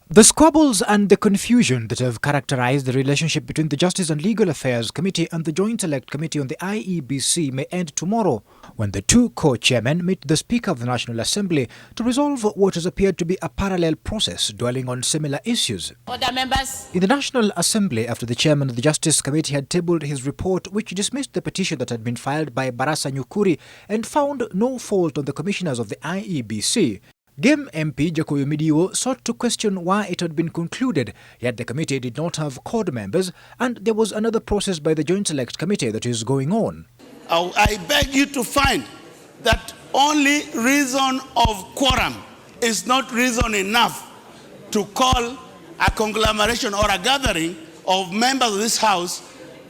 The squabbles and the confusion that have characterized the relationship between the Justice and Legal Affairs Committee and the Joint Select Committee on the IEBC may end tomorrow, when the two co-chairmen meet the Speaker of the National Assembly to resolve what has appeared to be a parallel process dwelling on similar issues. Order, members. In the National Assembly, after the chairman of the Justice Committee had tabled his report, which dismissed the petition that had been filed by Barasa Nyukuri and found no fault on the commissioners of the IEBC, GEM MP Jakoyo Midiwo sought to question why it had been concluded, yet the committee did not have CORD members, and there was another process by the Joint Select Committee that is going on. I beg you to find that only reason of quorum is not reason enough to call a conglomeration or a gathering of members of this House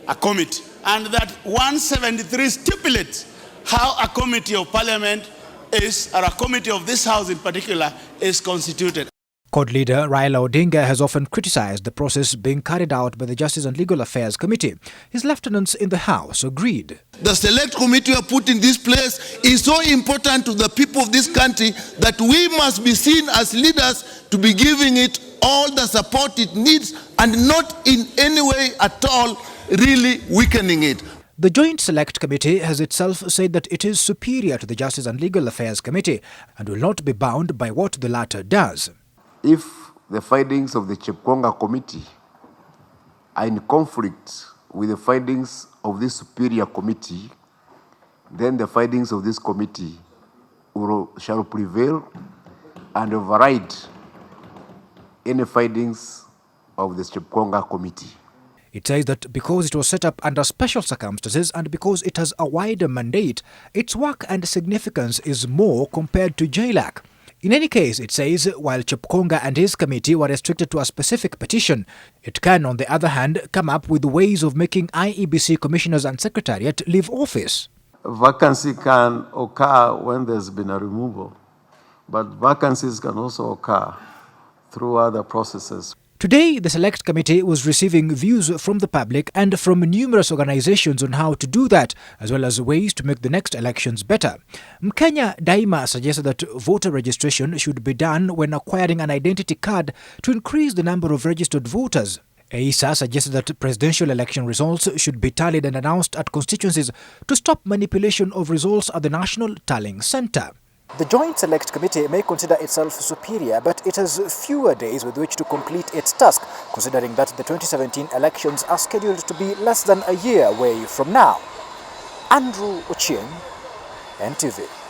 a committee, and that 173 stipulates how a committee of Parliament is, or a committee of this House in particular, is constituted. CORD leader Raila Odinga has often criticized the process being carried out by the Justice and Legal Affairs Committee. His lieutenants in the House agreed. The select committee we have put in this place is so important to the people of this country that we must be seen as leaders to be giving it all the support it needs and not in any way at all really weakening it. The Joint Select Committee has itself said that it is superior to the Justice and Legal Affairs Committee and will not be bound by what the latter does. If the findings of the Chepkonga Committee are in conflict with the findings of this superior committee, then the findings of this committee shall prevail and override any findings of the Chepkonga Committee. It says that because it was set up under special circumstances and because it has a wider mandate, its work and significance is more compared to JLAC. In any case, it says, while Chepkonga and his committee were restricted to a specific petition, it can, on the other hand, come up with ways of making IEBC commissioners and secretariat leave office. Vacancy can occur when there's been a removal, but vacancies can also occur through other processes. Today, the Select Committee was receiving views from the public and from numerous organizations on how to do that, as well as ways to make the next elections better. Mkenya Daima suggested that voter registration should be done when acquiring an identity card to increase the number of registered voters. AISA suggested that presidential election results should be tallied and announced at constituencies to stop manipulation of results at the National Tallying Centre. The Joint Select Committee may consider itself superior, but it has fewer days with which to complete its task, considering that the 2017 elections are scheduled to be less than a year away from now. Andrew Ochieng, NTV.